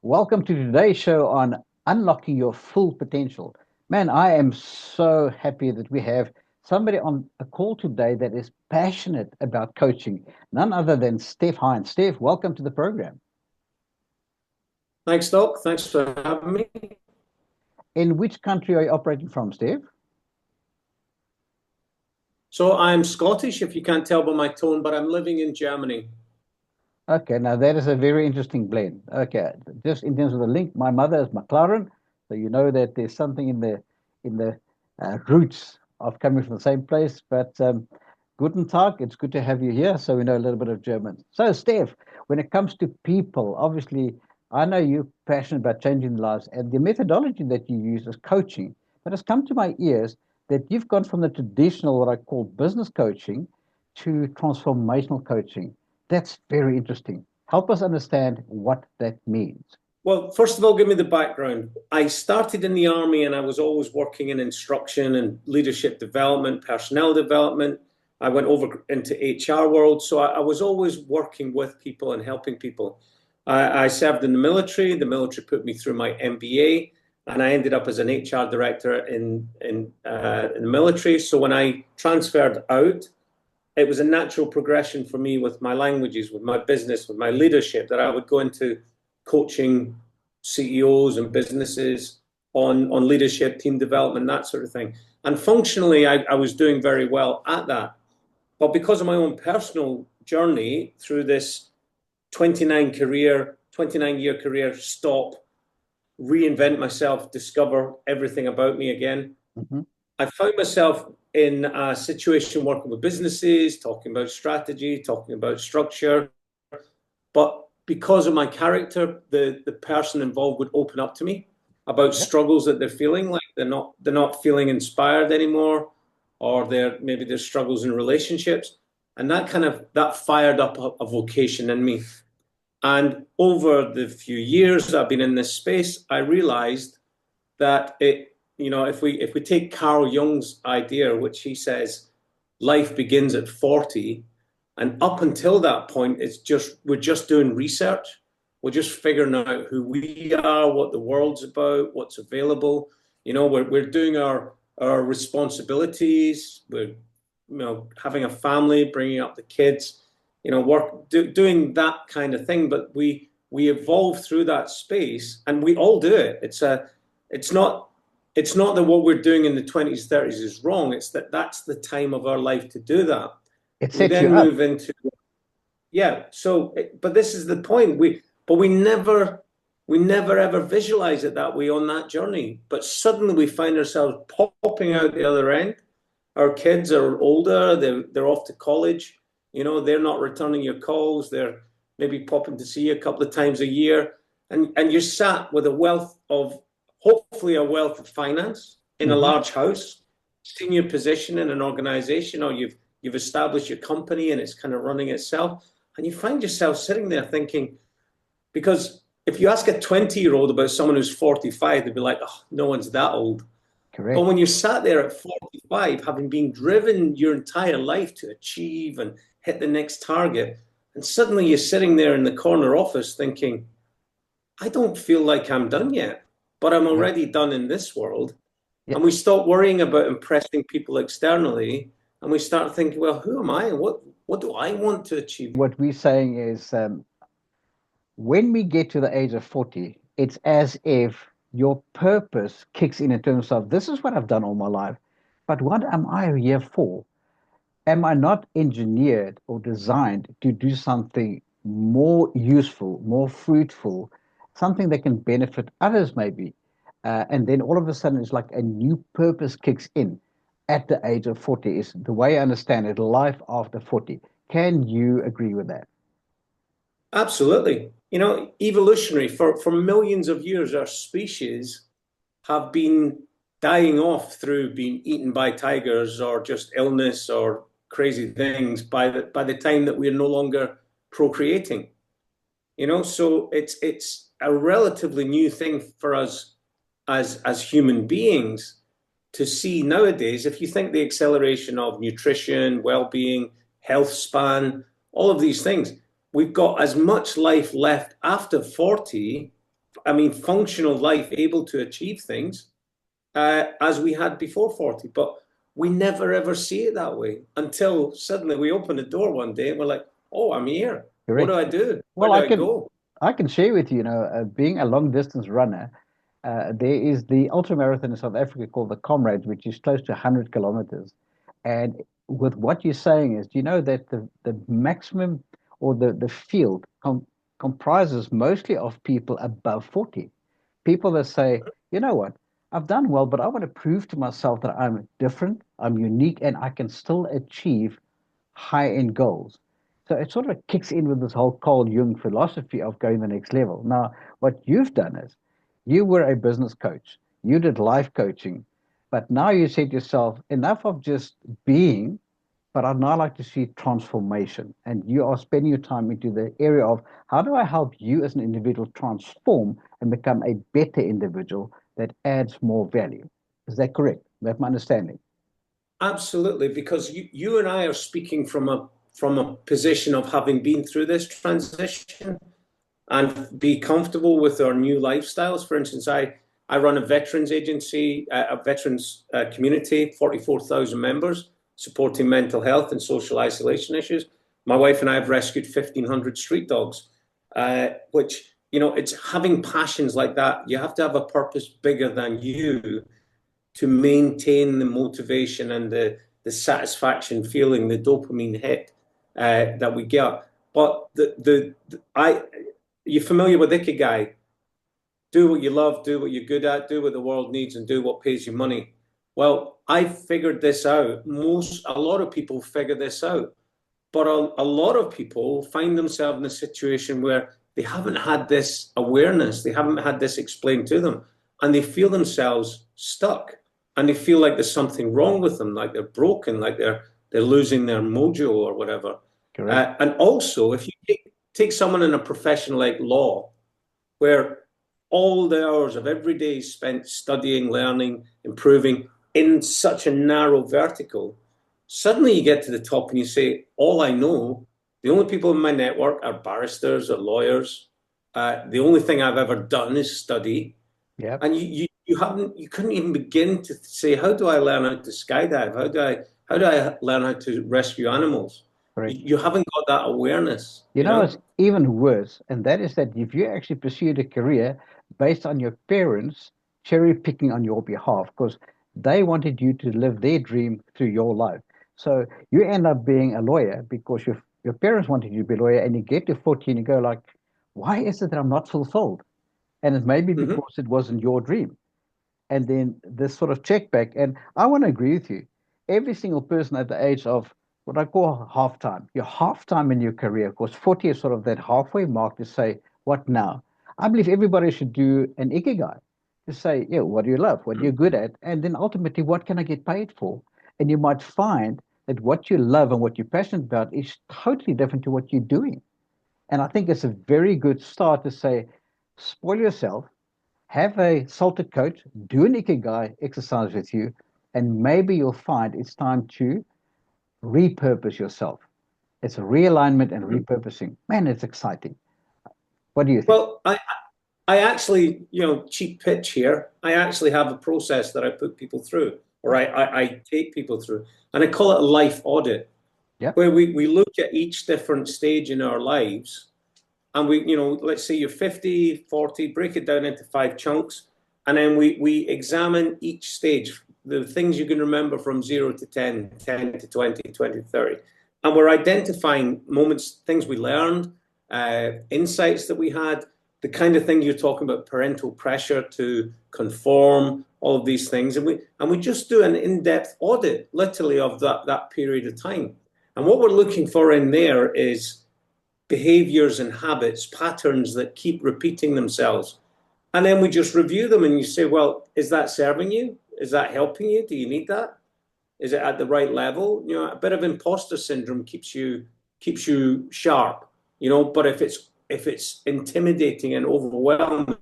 Welcome to today's show on unlocking your full potential. Man, I am so happy that we have somebody on a call today that is passionate about coaching, none other than Steph Hinds. Steph, welcome to the program. Thanks, Doc. Thanks for having me. In which country are you operating from, Steph? So I'm Scottish, if you can't tell by my tone, but I'm living in Germany. Okay, now that is a very interesting blend. Okay, just in terms of the link, my mother is McLaren, so you know that there's something in the roots of coming from the same place. But guten Tag, it's good to have you here, so we know a little bit of German. So, Steph, when it comes to people, obviously, I know you're passionate about changing lives, and the methodology that you use is coaching. But it's come to my ears that you've gone from the traditional, what I call business coaching, to transformational coaching. That's very interesting. Help us understand what that means. Well, first of all, give me the background. I started in the army and I was always working in instruction and leadership development, personnel development. I went over into HR world. So I was always working with people and helping people. I served in the military. The military put me through my MBA and I ended up as an HR director in the military. So when I transferred out, it was a natural progression for me with my languages, with my business, with my leadership, that I would go into coaching CEOs and businesses on leadership, team development, that sort of thing. And functionally, I was doing very well at that. But because of my own personal journey through this 29-year career, stop, reinvent myself, discover everything about me again, Mhm. I found myself in a situation working with businesses, talking about strategy, talking about structure. But because of my character, the person involved would open up to me about Yep. struggles that they're feeling, like they're not feeling inspired anymore, or maybe there's struggles in relationships. And that fired up a vocation in me. And over the few years that I've been in this space, I realized that if we take Carl Jung's idea, which he says life begins at 40, and up until that point, we're just doing research. We're just figuring out who we are, what the world's about, what's available. We're doing our responsibilities. We're having a family, bringing up the kids. Doing that kind of thing. But we evolve through that space, and we all do it. It's not it's not that what we're doing in the 20s, 30s is wrong. It's that that's the time of our life to do that. It We sets you then up. move into, yeah. But this is the point. We never ever visualize it that way on that journey. But suddenly we find ourselves popping out the other end. Our kids are older. They're off to college. They're not returning your calls. They're maybe popping to see you a couple of times a year, and you're sat with hopefully a wealth of finance in a Mhm. large house, senior position in an organization, or you've established your company and it's kind of running itself, and you find yourself sitting there thinking, because if you ask a 20-year-old about someone who's 45, they'd be like, oh, no one's that old. But Correct. when you're sat there at 45, having been driven your entire life to achieve and hit the next target, and suddenly you're sitting there in the corner office thinking, I don't feel like I'm done yet, but I'm Yeah. already done in this world. Yeah. And we stop worrying about impressing people externally, and we start thinking, well, who am I? What do I want to achieve? What we're saying is when we get to the age of 40, it's as if your purpose kicks in terms of this is what I've done all my life, but what am I here for? Am I not engineered or designed to do something more useful, more fruitful, something that can benefit others, maybe? And then all of a sudden, it's like a new purpose kicks in at the age of 40, is the way I understand it, life after 40. Can you agree with that? Absolutely. Evolutionary, for millions of years, our species have been dying off through being eaten by tigers or just illness or crazy things by the time that we're no longer procreating. So it's a relatively new thing for us as human beings to see nowadays. If you think the acceleration of nutrition, well-being, health span, all of these things, we've got as much life left after 40 I mean, functional life, able to achieve things as we had before 40. But we never ever see it that way until suddenly we open the door one day and we're like, oh, I'm here. What do Correct. I do? Where Well, do I go? I can share with you, being a long distance runner, there is the ultra marathon in South Africa called the Comrades, which is close to 100 kilometers. And with what you're saying is, do you know that the maximum or the field comprises mostly of people above 40? People that say, you know what, I've done well, but I want to prove to myself that I'm different, I'm unique, and I can still achieve high end goals. So it sort of kicks in with this whole Carl Jung philosophy of going the next level. Now, what you've done is you were a business coach, you did life coaching, but now you said to yourself, enough of just being, but I'd now like to see transformation. And you are spending your time into the area of how do I help you as an individual transform and become a better individual that adds more value? Is that correct? That's my understanding. Absolutely, because you and I are speaking from a position of having been through this transition and be comfortable with our new lifestyles. For instance, I run a veterans agency, a veterans community, 44,000 members, supporting mental health and social isolation issues. My wife and I have rescued 1,500 street dogs, which, you know, it's having passions like that. You have to have a purpose bigger than you to maintain the motivation and the satisfaction feeling, the dopamine hit that we get. But you're familiar with Ikigai. Do what you love, do what you're good at, do what the world needs, and do what pays you money. Well, I figured this out. A lot of people figure this out, but a lot of people find themselves in a situation where they haven't had this awareness, they haven't had this explained to them, and they feel themselves stuck, and they feel like there's something wrong with them, like they're broken, like they're losing their mojo or whatever. Correct. And also, if you take someone in a profession like law, where all the hours of every day is spent studying, learning, improving in such a narrow vertical, suddenly you get to the top and you say, all I know, the only people in my network are barristers or lawyers. The only thing I've ever done is study. Yeah. And you couldn't even begin to say, how do I learn how to skydive? How do I learn how to rescue animals? Correct. You haven't got that awareness, You you know, know? it's even worse, and that is that if you actually pursued a career based on your parents cherry picking on your behalf, because they wanted you to live their dream through your life. So you end up being a lawyer because your parents wanted you to be a lawyer, and you get to 14 and go like, why is it that I'm not fulfilled? And it's maybe Mm-hmm. because it wasn't your dream. And then this sort of check back. And I want to agree with you. Every single person at the age of what I call halftime, your halftime in your career, of course, 40 is sort of that halfway mark to say, what now? I believe everybody should do an ikigai to say, yeah, what do you love? What are you good at? And then ultimately, what can I get paid for? And you might find that what you love and what you're passionate about is totally different to what you're doing. And I think it's a very good start to say, spoil yourself, have a salted coach, do an ikigai exercise with you, and maybe you'll find it's time to repurpose yourself. It's a realignment and repurposing. Man, it's exciting. What do you think? Well, I actually, you know, cheap pitch here. I actually have a process that I put people through, or I take people through, and I call it a life audit, Yep, where we look at each different stage in our lives, and we, you know, let's say you're 50, 40, break it down into 5 chunks, and then we examine each stage, the things you can remember from 0 to 10, 10 to 20, 20 to 30. And we're identifying moments, things we learned, insights that we had, the kind of thing you're talking about, parental pressure to conform, all of these things. And we just do an in-depth audit, literally, of that period of time. And what we're looking for in there is behaviors and habits, patterns that keep repeating themselves. And then we just review them and you say, well, is that serving you? Is that helping you? Do you need that? Is it at the right level? You know, a bit of imposter syndrome keeps you sharp, you know, but if it's intimidating and overwhelming,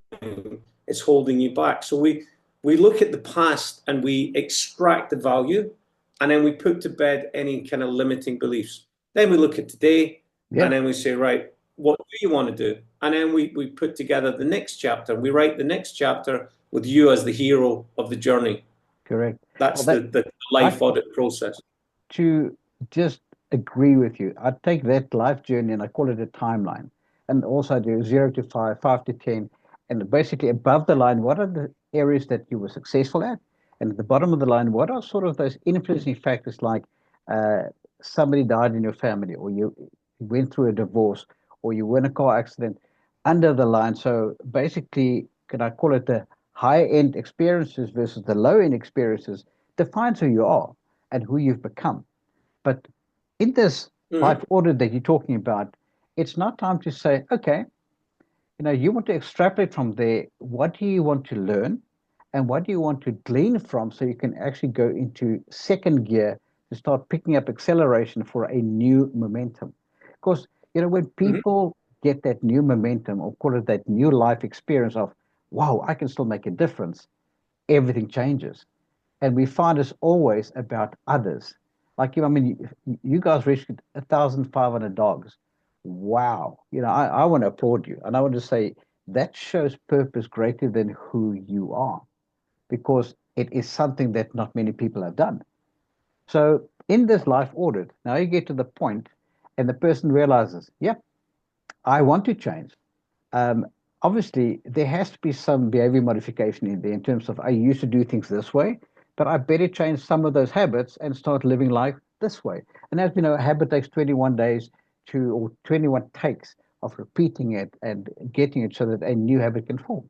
it's holding you back. So we look at the past and we extract the value, and then we put to bed any kind of limiting beliefs. Then we look at today, and yep, then we say, right, what do you want to do? and then we put together the next chapter. We write the next chapter with you as the hero of the journey. Correct. That's Well, that the life I audit process. to just agree with you. I take that life journey and I call it a timeline. And also I do 0 to 5, 5 to 10. And basically above the line, what are the areas that you were successful at? And at the bottom of the line, what are sort of those influencing factors like uh, somebody died in your family, or you went through a divorce, or you were in a car accident under the line. So basically, can I call it the high end experiences versus the low end experiences defines who you are and who you've become. But in this life Mm-hmm. audit that you're talking about, it's not time to say, okay, you want to extrapolate from there. What do you want to learn? And what do you want to glean from so you can actually go into second gear to start picking up acceleration for a new momentum? Because, when Mm-hmm. people get that new momentum, or call it that new life experience of, wow, I can still make a difference, everything changes. And we find it's always about others. Like I mean, you guys rescued 1,500 dogs. Wow. I want to applaud you. And I want to say that shows purpose greater than who you are, because it is something that not many people have done. So in this life audit, now you get to the point and the person realizes, yep, I want to change. um, Obviously, there has to be some behavior modification in there in terms of I used to do things this way, but I better change some of those habits and start living life this way. And as we know, a habit takes 21 days or 21 takes of repeating it and getting it so that a new habit can form.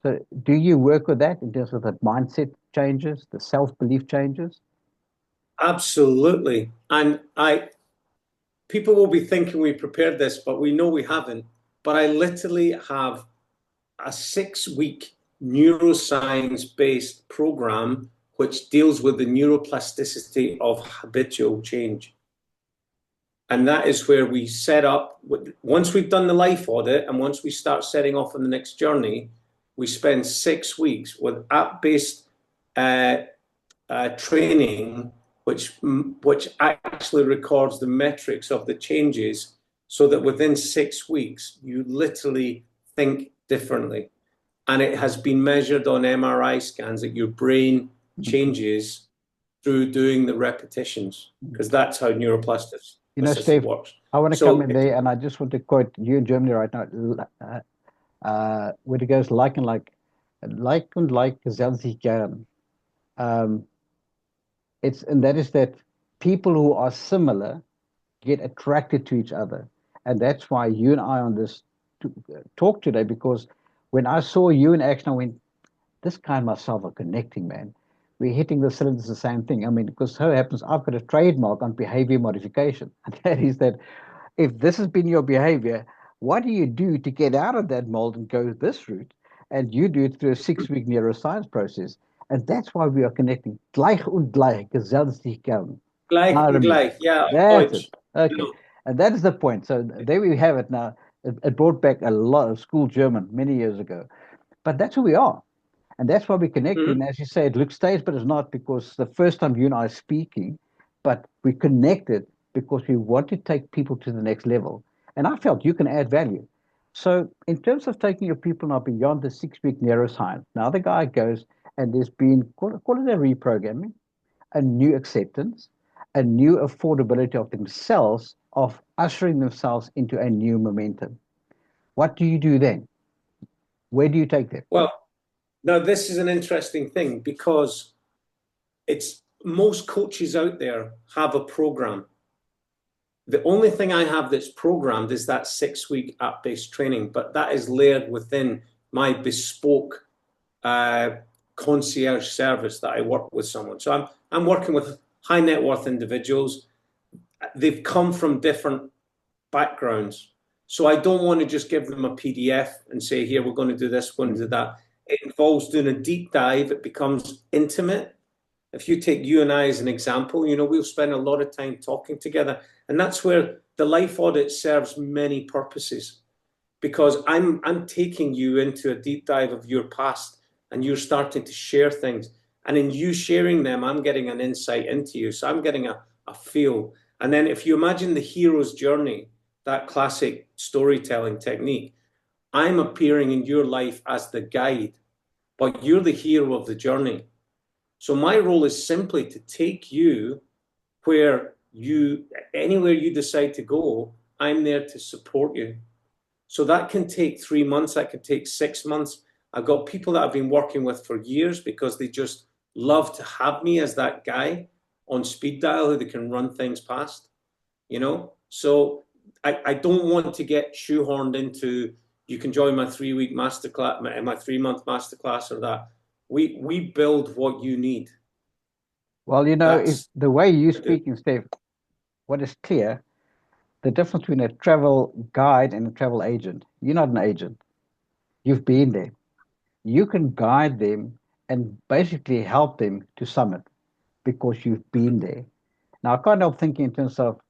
So, do you work with that in terms of the mindset changes, the self belief changes? Absolutely. And people will be thinking we prepared this, but we know we haven't. But I literally have a 6 week neuroscience based program which deals with the neuroplasticity of habitual change. And that is where we set up, once we've done the life audit and once we start setting off on the next journey, we spend 6 weeks with app based uh, training, which actually records the metrics of the changes, so that within 6 weeks you literally think differently, and it has been measured on MRI scans that your brain changes through doing the repetitions, because that's how neuroplasticity Steph, works. I want to come So in there and I just want to quote you in Germany right now. Where it goes like and like sells sich gern. Um, and that is that people who are similar get attracted to each other, and that's why you and I on this talk today. Because when I saw you in action, I went, "This guy and myself are connecting, man. We're hitting the cylinders the same thing." I mean, because so happens I've got a trademark on behavior modification, and that is that if this has been your behavior, what do you do to get out of that mold and go this route? And you do it through a 6 week neuroscience process. And that's why we are connecting. Gleich und gleich, gesellt sich gern. gleich und Harmony. gleich, yeah, auf That's it. Deutsch. Okay. No. And that is the point. So there we have it now. It brought back a lot of school German many years ago. But that's who we are. And that's why we connect. Mm-hmm. And as you say, it looks staged, but it's not, because the first time you and I are speaking, but we connected because we want to take people to the next level. And I felt you can add value. So, in terms of taking your people now beyond the 6 week neuroscience, now the guy goes and there's been, call it a reprogramming, a new acceptance, a new affordability of themselves, of ushering themselves into a new momentum. What do you do then? Where do you take them? Well, now this is an interesting thing, because it's most coaches out there have a program. The only thing I have that's programmed is that 6 week app based training, but that is layered within my bespoke uh, concierge service that I work with someone. So I'm working with high net worth individuals. They've come from different backgrounds. So I don't want to just give them a PDF and say, here, we're going to do this, we're going to do that. It involves doing a deep dive. It becomes intimate. If you take you and I as an example, we'll spend a lot of time talking together. And that's where the life audit serves many purposes, because I'm taking you into a deep dive of your past, and you're starting to share things. And in you sharing them, I'm getting an insight into you. So I'm getting a feel. And then if you imagine the hero's journey, that classic storytelling technique, I'm appearing in your life as the guide, but you're the hero of the journey. So my role is simply to take you where you, anywhere you decide to go, I'm there to support you. So that can take 3 months, that could take 6 months. I've got people that I've been working with for years because they just love to have me as that guy on speed dial who they can run things past, you know? So I don't want to get shoehorned into you can join my 3 week masterclass, my 3 month masterclass or that. We build what you need. Well, if That's the way you speaking, Steph, what is clear, the difference between a travel guide and a travel agent. You're not an agent. You've been there. You can guide them and basically help them to summit because you've been there. Now, I can't help thinking in terms of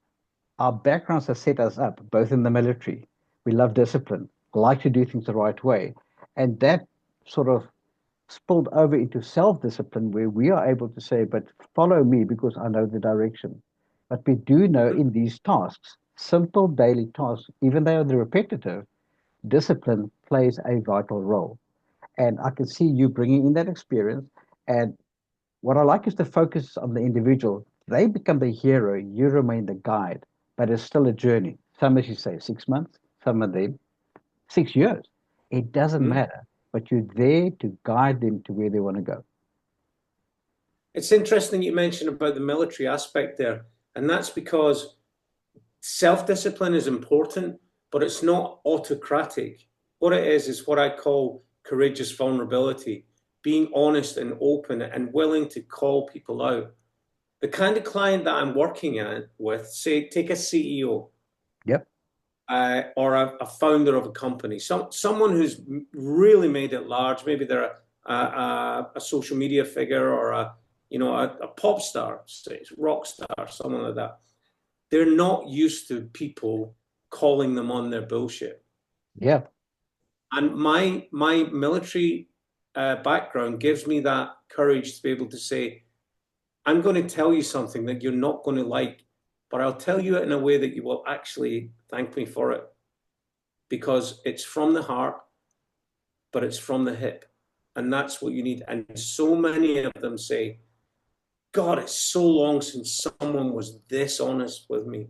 our backgrounds have set us up, both in the military. We love discipline, like to do things the right way. And that sort of spilled over into self-discipline where we are able to say, but follow me because I know the direction. But we do know in these tasks, simple daily tasks, even though they're repetitive, discipline plays a vital role. And I can see you bringing in that experience. And what I like is the focus on the individual. They become the hero, you remain the guide, but it's still a journey. Some, as you say, 6 months, some of them 6 years. It doesn't mm-hmm. matter, but you're there to guide them to where they want to go. It's interesting you mentioned about the military aspect there, and that's because self-discipline is important, but it's not autocratic. What it is what I call courageous vulnerability, being honest and open and willing to call people out. The kind of client that I'm working with, say, take a CEO Yep. or a founder of a company, someone who's really made it large. Maybe they're a social media figure or a pop star, say, rock star, someone like that. They're not used to people calling them on their bullshit. Yep. And my military background gives me that courage to be able to say, I'm going to tell you something that you're not going to like, but I'll tell you it in a way that you will actually thank me for it because it's from the heart, but it's from the hip. And that's what you need. And so many of them say, God, it's so long since someone was this honest with me.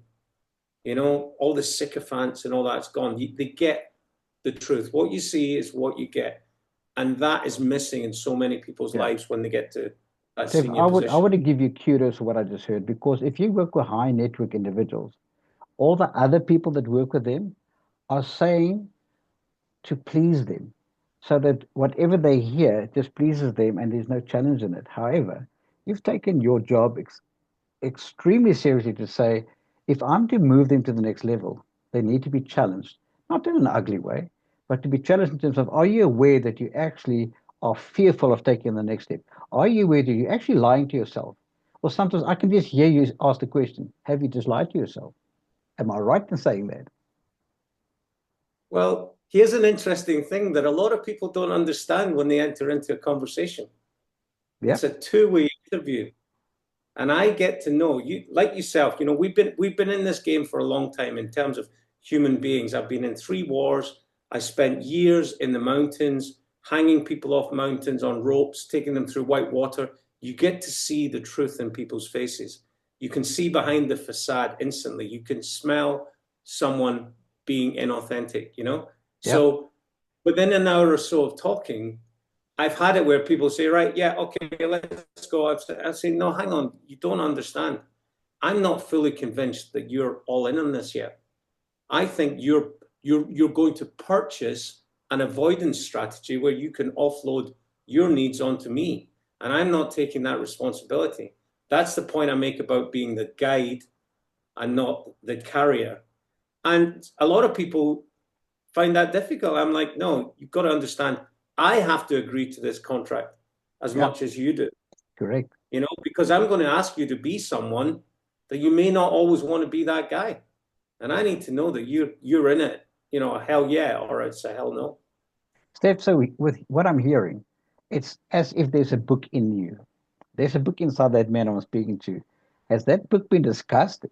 All the sycophants and all that's gone. They get the truth. What you see is what you get. And that is missing in so many people's Yeah. lives when they get to that Steph, senior I position. want to give you kudos for what I just heard because if you work with high network individuals, all the other people that work with them are saying to please them so that whatever they hear just pleases them and there's no challenge in it. However, you've taken your job extremely seriously to say, if I'm to move them to the next level, they need to be challenged, not in an ugly way, but to be challenged in terms of, are you aware that you actually are fearful of taking the next step? Are you aware that you're actually lying to yourself? Or sometimes I can just hear you ask the question, have you just lied to yourself? Am I right in saying that? Well, here's an interesting thing that a lot of people don't understand when they enter into a conversation. Yeah. It's a two-way interview. And I get to know you, like yourself. We've been in this game for a long time in terms of human beings. I've been in 3 wars. I spent years in the mountains, hanging people off mountains on ropes, taking them through white water. You get to see the truth in people's faces. You can see behind the facade instantly. You can smell someone being inauthentic. Yeah. So within an hour or so of talking, I've had it where people say, right, yeah, okay, let's go. I say, no, hang on, you don't understand. I'm not fully convinced that you're all in on this yet. I think you're going to purchase an avoidance strategy where you can offload your needs onto me, and I'm not taking that responsibility. That's the point I make about being the guide and not the carrier. And a lot of people find that difficult. I'm like, no, you've got to understand, I have to agree to this contract as Yeah. much as you do, Correct. because I'm going to ask you to be someone that you may not always want to be that guy. And I need to know that you're in it, a hell yeah, or it's a hell no. Steph, so with what I'm hearing, it's as if there's a book in you. There's a book inside that man I'm speaking to. Has that book been discussed?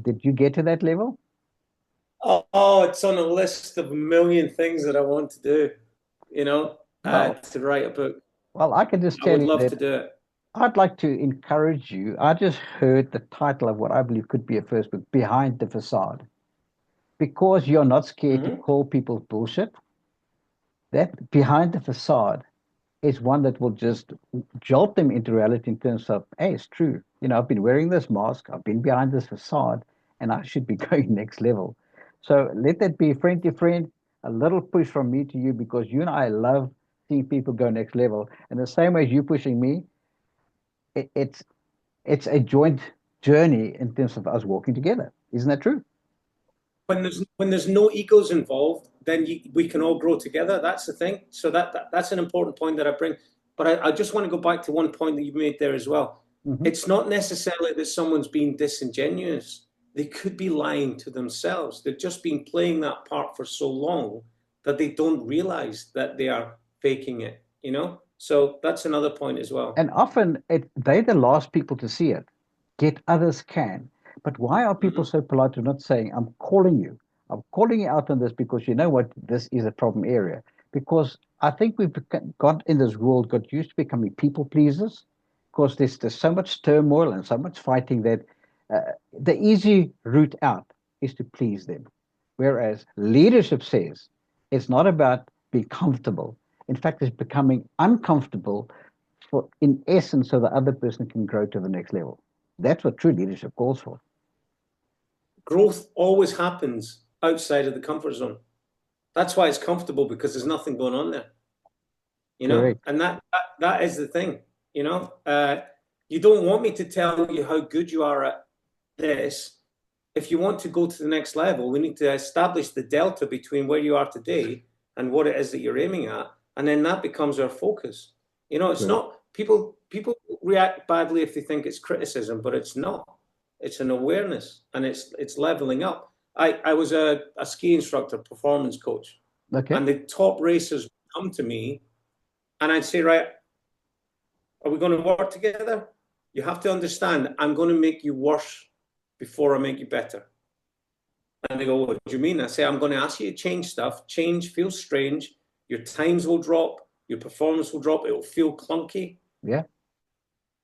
Did you get to that level? Oh, it's on a list of a million things that I want to do, Well, to write a book. I can just I tell would you love that to do it. I'd like to encourage you. I just heard the title of what I believe could be a first book, Behind the Facade. Because you're not scared to Hmm. call people bullshit, that behind the facade is one that will just jolt them into reality in terms of, hey, it's true. I've been wearing this mask, I've been behind this facade, and I should be going next level. So let that be friend to friend, a little push from me to you because you and I love seeing people go next level. And the same way as you pushing me, it, it's a joint journey in terms of us walking together. Isn't that true? When there's no egos involved, then we can all grow together. That's the thing. So that's an important point that I bring. But I just want to go back to one point that you made there as well. Hmm. It's not necessarily that someone's being disingenuous. They could be lying to themselves. They've just been playing that part for so long that they don't realize that they are faking it. So that's another point as well. And often they're the last people to see it, yet others can. But why are people Hmm. so polite to not saying, I'm calling you? I'm calling you out on this because you know what? This is a problem area. Because I think we've got in this world, got used to becoming people pleasers because there's so much turmoil and so much fighting that the easy route out is to please them. Whereas leadership says it's not about being comfortable. In fact, it's becoming uncomfortable for in essence so the other person can grow to the next level. That's what true leadership calls for. Growth always happens outside of the comfort zone. That's why it's comfortable because there's nothing going on there. Correct. And that is the thing. You don't want me to tell you how good you are at this. If you want to go to the next level, we need to establish the delta between where you are today and what it is that you're aiming at, and then that becomes our focus. It's Correct. not people react badly if they think it's criticism, but it's not. It's an awareness, and it's leveling up. I was a ski instructor, performance coach, Okay. and the top racers would come to me and I'd say, right, are we going to work together? You have to understand, I'm going to make you worse before I make you better. And they go, what do you mean? I say, I'm going to ask you to change stuff. Change feels strange. Your times will drop. Your performance will drop. It will feel clunky. Yeah.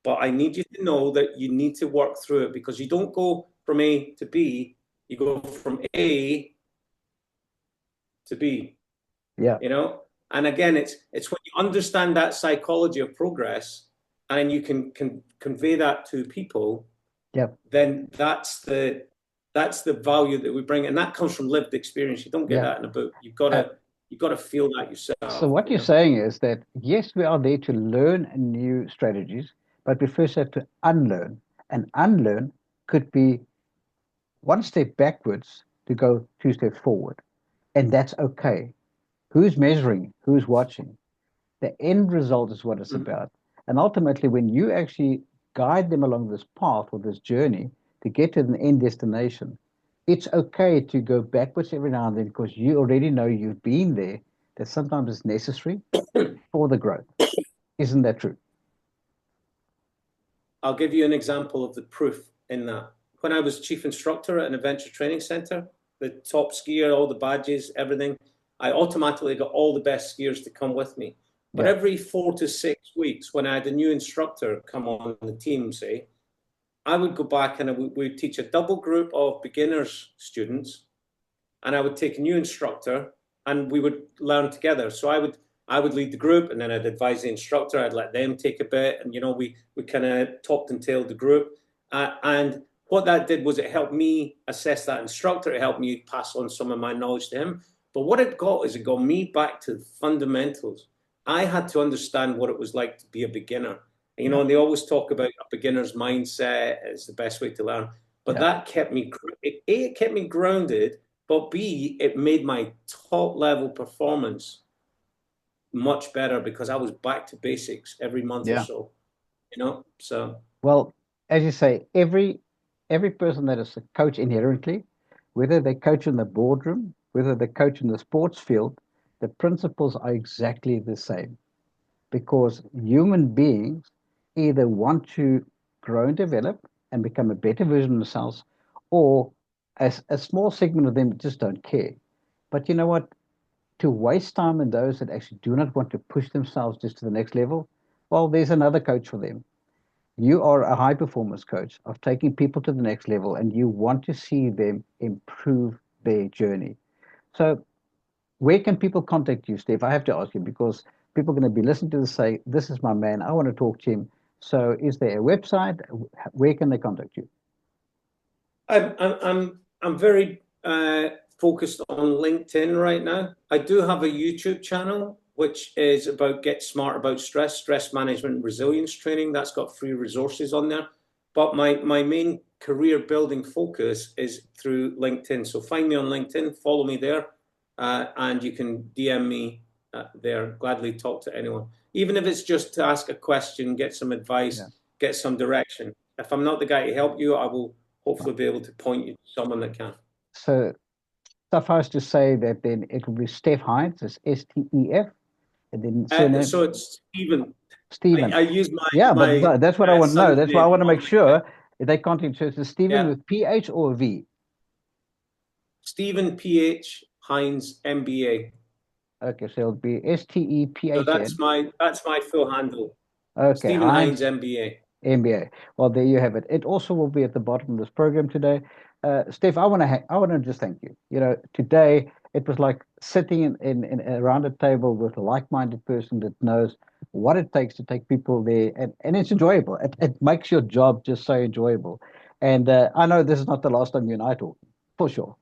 But I need you to know that you need to work through it because you don't go from A to B. You go from A to B. Yeah. you know and again, it's when you understand that psychology of progress and you can convey that to people, Yeah. then that's the value that we bring, and that comes from lived experience. You don't get Yeah. that in a book. Uh, You've got to feel that so yourself what you're saying is that yes, we are there to learn new strategies, but we first have to unlearn. And unlearn could be one step backwards to go two steps forward. And that's okay. Who's measuring? Who's watching? The end result is what it's Mhm. about. And ultimately, when you actually guide them along this path or this journey to get to an end destination, it's okay to go backwards every now and then because you already know you've been there, that sometimes it's necessary for the growth. Isn't that true? I'll give you an example of the proof in that. When I was chief instructor at an adventure training center, the top skier, all the badges, everything, I automatically got all the best skiers to come with me. But Yeah. every 4 to 6 weeks, when I had a new instructor come on the team, say, I would go back and we'd teach a double group of beginners students, and I would take a new instructor and we would learn together. So I would lead the group, and then I'd advise the instructor. I'd let them take a bit, and we kind of topped and tailed the group. And what that did was it helped me assess that instructor. It helped me pass on some of my knowledge to him. But what it got is it got me back to the fundamentals. I had to understand what it was like to be a beginner. Yeah. And they always talk about a beginner's mindset is the best way to learn. But Yeah. that kept me, it kept me grounded, but B, it made my top level performance much better because I was back to basics every month or Yeah. so. So Well, as you say, every person that is a coach inherently, whether they coach in the boardroom, whether they coach in the sports field, the principles are exactly the same because human beings either want to grow and develop and become a better version of themselves, or As a small segment of them just don't care. But you know what? To waste time in those that actually do not want to push themselves just to the next level, well, there's another coach for them. You are a high performance coach of taking people to the next level and you want to see them improve their journey. So, where can people contact you, Steve? I have to ask you because people are going to be listening to this say, this is my man. I want to talk to him. So, is there a website? Where can they contact you? I'm very focused on LinkedIn right now. I do have a YouTube channel which is about get smart about stress, stress management, resilience training. That's got free resources on there. But my main career building focus is through LinkedIn. So find me on LinkedIn, follow me there, and you can DM me there. Gladly talk to anyone, even if it's just to ask a question, get some Yeah. advice, get some direction. If I'm not the guy to help you, I will hopefully be able to point you to someone that can. So, suffice to say that then it will be Steph Hinds, it's Stef, and then surname So it's Stephen. Stephen. I use my Yeah, but my that's what I want to know. son's That's why I name want to on make LinkedIn. sure if they contact you. So Stephen Yeah, with PH or V. Stephen PH Hinds MBA. Okay, so it'll be So STEPHN. that's my full handle. Okay, Stephen Hinds Hinds MBA. MBA. Well, there you have it. It also will be at the bottom of this program today. Steph, I want to just thank you. You know, today it was like sitting in around a table with a like-minded person that knows what it takes to take people there, and it's enjoyable. It makes your job just so enjoyable. And I know this is not the last time you and I talk, for sure.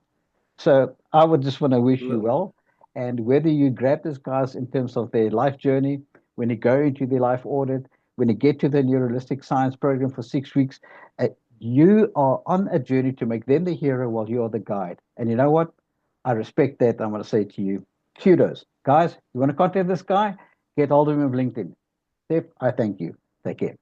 So I would just want to wish you Absolutely. well. And whether you grab these guys in terms of their life journey, when you go into the life audit, when you get to the neuralistic science program for 6 weeks, uh, you are on a journey to make them the hero while you are the guide. And you know what? I respect that. I'm going to say to you, kudos. Guys, you want to contact this guy? Get hold of him on LinkedIn. Steph, I thank you. Take care.